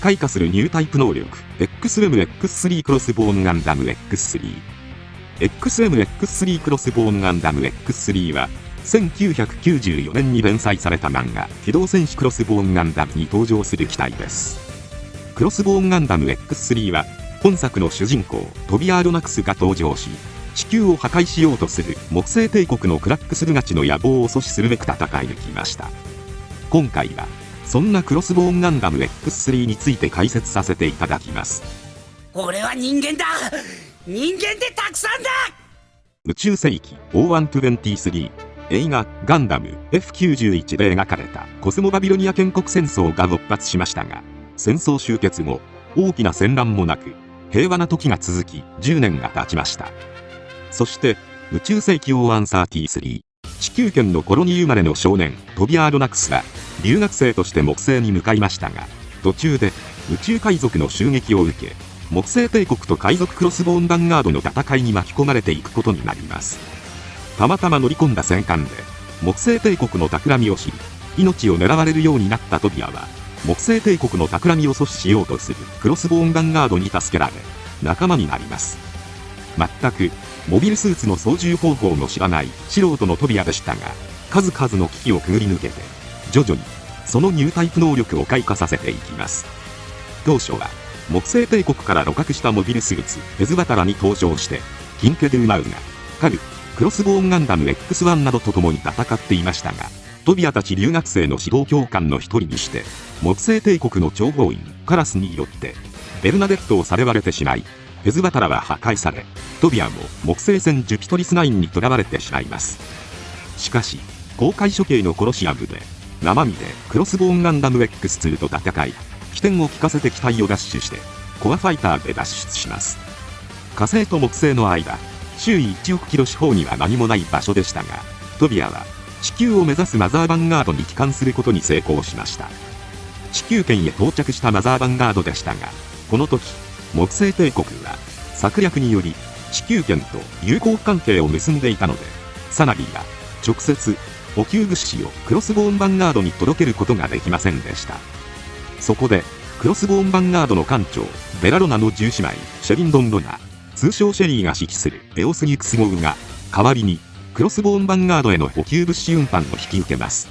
開花するニュータイプ能力 XM-X3 クロスボーンガンダム X3。 XM-X3 クロスボーンガンダム X3 は1994年に連載された漫画機動戦士クロスボーンガンダムに登場する機体です。クロスボーンガンダム X3 は本作の主人公トビアーロナクスが登場し、地球を破壊しようとする木星帝国のクラックスルガチの野望を阻止するべく戦い抜きました。今回はそんなクロスボーンガンダム X3 について解説させていただきます。俺は人間だ。人間でたくさんだ。宇宙世紀 O123 映画ガンダム F91 で描かれたコスモバビロニア建国戦争が勃発しましたが、戦争終結後大きな戦乱もなく平和な時が続き10年が経ちました。そして宇宙世紀 O133 地球圏のコロニー生まれの少年トビアーロナクスは留学生として木星に向かいましたが、途中で宇宙海賊の襲撃を受け、木星帝国と海賊クロスボーンヴァンガードの戦いに巻き込まれていくことになります。たまたま乗り込んだ戦艦で木星帝国の企みを知り、命を狙われるようになったトビアは木星帝国の企みを阻止しようとするクロスボーンヴァンガードに助けられ仲間になります。全くモビルスーツの操縦方法も知らない素人のトビアでしたが、数々の危機をくぐり抜けて徐々にそのニュータイプ能力を開花させていきます。当初は木星帝国から鹵獲したモビルスーツフェズバタラに登場してキンケドゥマウガ、カル、クロスボーンガンダム X1 などと共に戦っていましたが、トビアたち留学生の指導教官の一人にして木星帝国の諜報員カラスによってベルナデットをされわれてしまい、フェズバタラは破壊され、トビアも木星船ジュピトリス9に囚われてしまいます。しかし公開処刑のコロシアムで生身でクロスボーンガンダム X2 と戦い、起点を利かせて機体を奪取してコアファイターで脱出します。火星と木星の間、周囲1億キロ四方には何もない場所でしたが、トビアは地球を目指すマザーヴァンガードに帰還することに成功しました。地球圏へ到着したマザーヴァンガードでしたが、この時木星帝国は策略により地球圏と友好関係を結んでいたので、サナリーが直接補給物資をクロスボーンヴァンガードに届けることができませんでした。そこでクロスボーンヴァンガードの艦長ベラロナの10姉妹シェリンドン・ロナ、通称シェリーが指揮するエオスギクスゴウが代わりにクロスボーンヴァンガードへの補給物資運搬を引き受けます。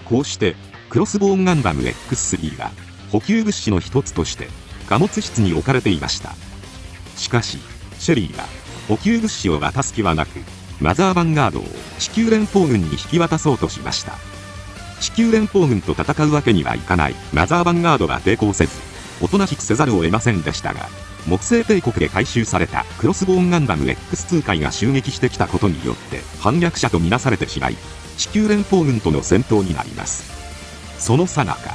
こうしてクロスボーンガンダム X3 は補給物資の一つとして貨物室に置かれていました。しかしシェリーは補給物資を渡す気はなく、マザーヴァンガードを地球連邦軍に引き渡そうとしました。地球連邦軍と戦うわけにはいかないマザーヴァンガードは抵抗せず、おとなしくせざるを得ませんでしたが、木星帝国で回収されたクロスボーンガンダム X2 回が襲撃してきたことによって反逆者とみなされてしまい、地球連邦軍との戦闘になります。その最中、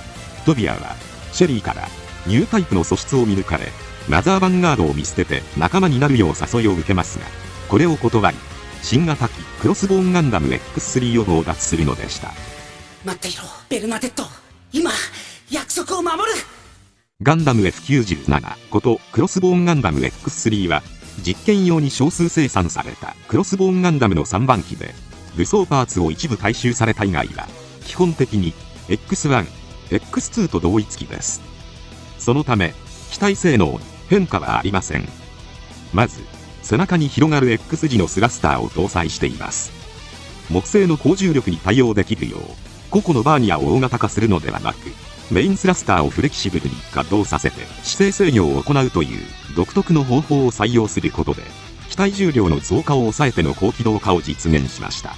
トビアはシェリーからニュータイプの素質を見抜かれ、マザーヴァンガードを見捨てて仲間になるよう誘いを受けますが、これを断り新型機クロスボーンガンダム X3 を強奪するのでした。待っていろベルナデット、今約束を守る。ガンダム F97 ことクロスボーンガンダム X3 は実験用に少数生産されたクロスボーンガンダムの3番機で、武装パーツを一部回収された以外は基本的に X1、X2 と同一機です。そのため機体性能に変化はありません。まず背中に広がる X 字のスラスターを搭載しています。木星の高重力に対応できるよう個々のバーニアを大型化するのではなく、メインスラスターをフレキシブルに稼働させて姿勢制御を行うという独特の方法を採用することで、機体重量の増加を抑えての高機動化を実現しました。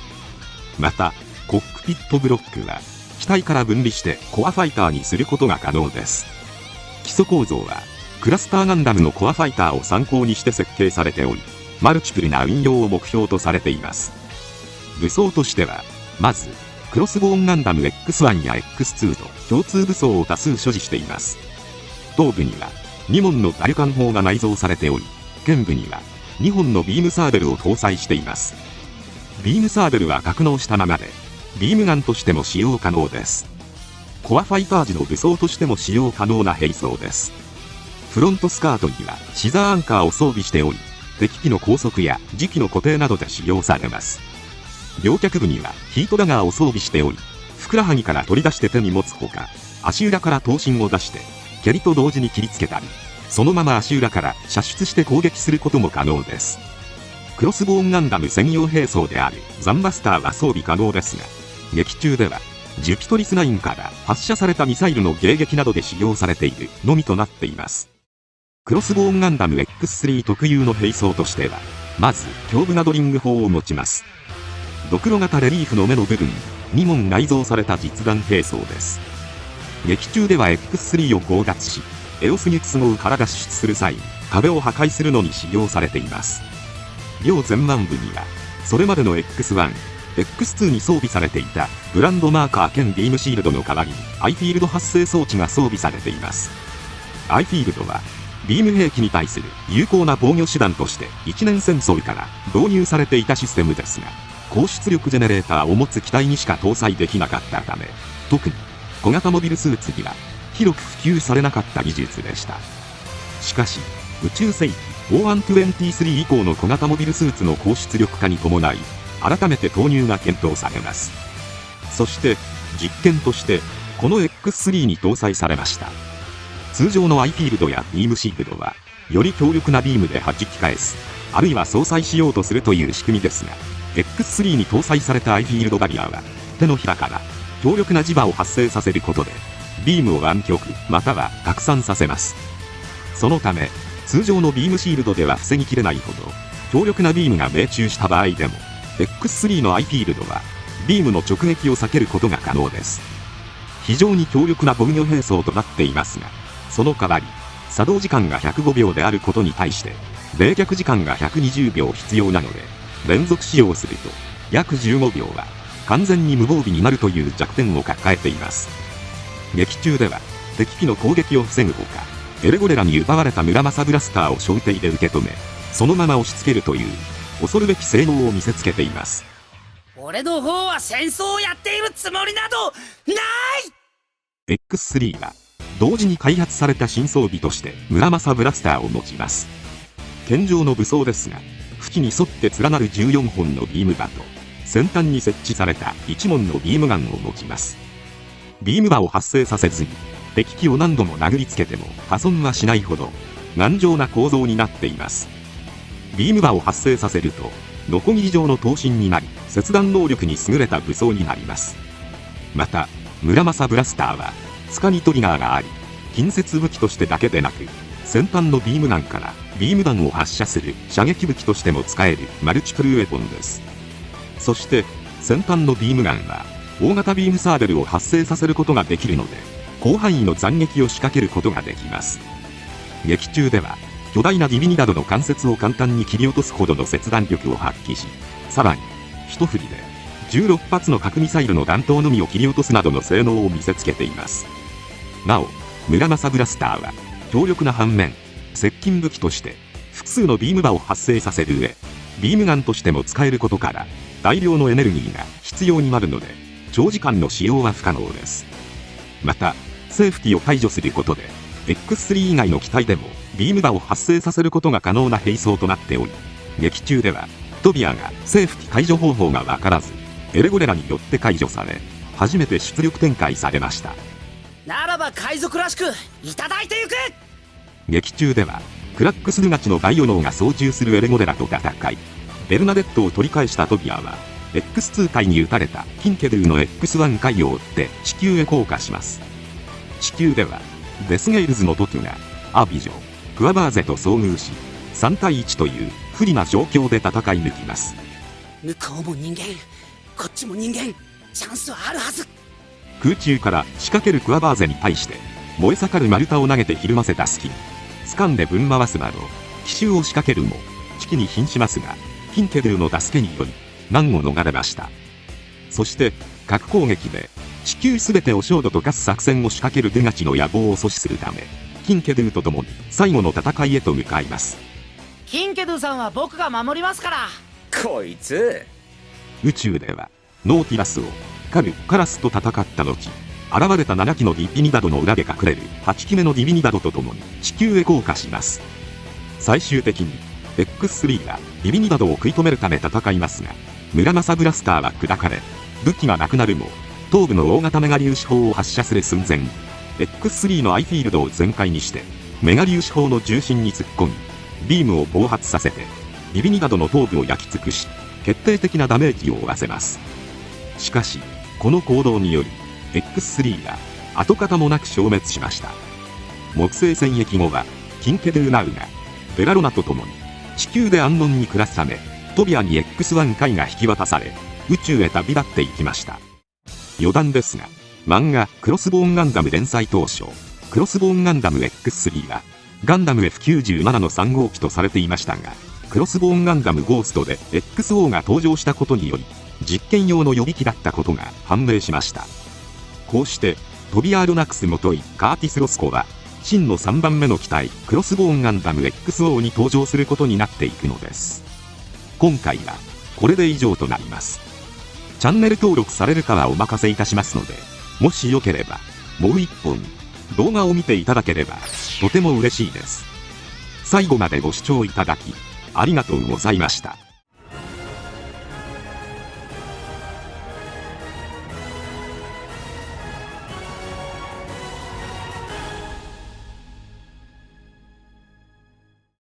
またコックピットブロックは機体から分離してコアファイターにすることが可能です。基礎構造はクラスターガンダムのコアファイターを参考にして設計されており、マルチプルな運用を目標とされています。武装としてはまずクロスボーンガンダム X1 や X2 と共通武装を多数所持しています。頭部には2門のダルカン砲が内蔵されており、剣部には2本のビームサーベルを搭載しています。ビームサーベルは格納したままでビームガンとしても使用可能です。コアファイター時の武装としても使用可能な兵装です。フロントスカートにはシザーアンカーを装備しており、敵機の高速や磁気の固定などで使用されます。両脚部にはヒートダガーを装備しており、ふくらはぎから取り出して手に持つほか、足裏から刀身を出して蹴りと同時に切りつけたり、そのまま足裏から射出して攻撃することも可能です。クロスボーンガンダム専用兵装であるザンバスターは装備可能ですが、劇中ではジュピトリス9から発射されたミサイルの迎撃などで使用されているのみとなっています。クロスボーンガンダム X3 特有の兵装としては、まず胸部ガドリング砲を持ちます。ドクロ型レリーフの目の部分に2門内蔵された実弾兵装です。劇中では X3 を強奪し、エオスニュクス号から脱出する際、壁を破壊するのに使用されています。両前腕部には、それまでの X1、X2 に装備されていたブランドマーカー兼ビームシールドの代わりにアイフィールド発生装置が装備されています。アイフィールドは、ビーム兵器に対する有効な防御手段として1年戦争から導入されていたシステムですが、高出力ジェネレーターを持つ機体にしか搭載できなかったため、特に小型モビルスーツには広く普及されなかった技術でした。しかし、宇宙世紀O123以降の小型モビルスーツの高出力化に伴い、改めて投入が検討されます。そして、実験として、この X3 に搭載されました。通常のアイフィールドやビームシールドは、より強力なビームで弾き返す、あるいは相殺しようとするという仕組みですが、X3 に搭載されたアイフィールドバリアは、手のひらから強力な磁場を発生させることで、ビームを湾曲または拡散させます。そのため、通常のビームシールドでは防ぎきれないほど、強力なビームが命中した場合でも、X3 のアイフィールドは、ビームの直撃を避けることが可能です。非常に強力な防御兵装となっていますが、その代わり、作動時間が105秒であることに対して、冷却時間が120秒必要なので、連続使用すると、約15秒は、完全に無防備になるという弱点を抱えています。劇中では、敵機の攻撃を防ぐほか、エレゴレラに奪われた村正ブラスターを小艇で受け止め、そのまま押し付けるという、恐るべき性能を見せつけています。俺の方は戦争をやっているつもりなどない。 X3 は同時に開発された新装備として村正ブラスターを持ちます。剣状の武装ですが、縁に沿って連なる14本のビーム刃と先端に設置された1門のビームガンを持ちます。ビーム刃を発生させずに敵機を何度も殴りつけても破損はしないほど頑丈な構造になっています。ビーム刃を発生させるとノコギリ状の刀身になり、切断能力に優れた武装になります。また村正ブラスターは柄にトリガーがあり、近接武器としてだけでなく、先端のビームガンからビーム弾を発射する射撃武器としても使えるマルチプルウェポンです。そして先端のビームガンは大型ビームサーベルを発生させることができるので、広範囲の斬撃を仕掛けることができます。劇中では巨大なディビニなどの関節を簡単に切り落とすほどの切断力を発揮し、さらに一振りで16発の核ミサイルの弾頭のみを切り落とすなどの性能を見せつけています。なお、村正ブラスターは強力な反面、接近武器として複数のビーム刃を発生させる上、ビームガンとしても使えることから大量のエネルギーが必要になるので、長時間の使用は不可能です。また、セーフティを解除することで X3 以外の機体でもビーム刃を発生させることが可能な兵装となっており、劇中ではトビアがセーフティ解除方法がわからず、エレゴレラによって解除され、初めて出力展開されました。ならば海賊らしくいただいてゆく。劇中ではクラックスルガチのバイオノーが操縦するエレゴレラと戦い、ベルナデットを取り返したトビアは X2 回に撃たれたキンケドゥの X1 回を追って地球へ降下します。地球ではデスゲイルズのトトがアビジョ、クワバーゼと遭遇し、3対1という不利な状況で戦い抜きます。向こうも人間、こっちも人間、チャンスはあるはず。空中から仕掛けるクワバーゼに対して燃え盛る丸太を投げてひるませた隙に掴んでぶん回すなど奇襲を仕掛けるも危機に瀕しますが、キンケドゥの助けにより難を逃れました。そして核攻撃で地球すべてを焦土と化す作戦を仕掛けるデガチの野望を阻止するため、キンケドゥと共に最後の戦いへと向かいます。キンケドゥさんは僕が守りますから。こいつ。宇宙ではノーティラスをカラスと戦った後、現れた7機のディビニダドの裏で隠れる8機目のディビニダドと共に地球へ降下します。最終的に X3 がディビニダドを食い止めるため戦いますが、村正ブラスターは砕かれ、武器がなくなるも頭部の大型メガ粒子砲を発射する寸前、X3 のアイフィールドを全開にしてメガ粒子砲の重心に突っ込みビームを暴発させてビビニガドの頭部を焼き尽くし決定的なダメージを負わせます。しかしこの行動により X3 が跡形もなく消滅しました。木星戦役後はキンケドゥ・ナウがベラロナと共に地球で安穏に暮らすためトビアに X1 回が引き渡され宇宙へ旅立っていきました。余談ですが、漫画クロスボーンガンダム連載当初、クロスボーンガンダム X3 はガンダム F97 の3号機とされていましたが、クロスボーンガンダムゴーストで XO が登場したことにより実験用の予備機だったことが判明しました。こうしてトビアードナクスもといカーティス・ロスコは真の3番目の機体クロスボーンガンダム XO に登場することになっていくのです。今回はこれで以上となります。チャンネル登録されるかはお任せいたしますので、もしよければもう一本動画を見ていただければとても嬉しいです。最後までご視聴いただきありがとうございました。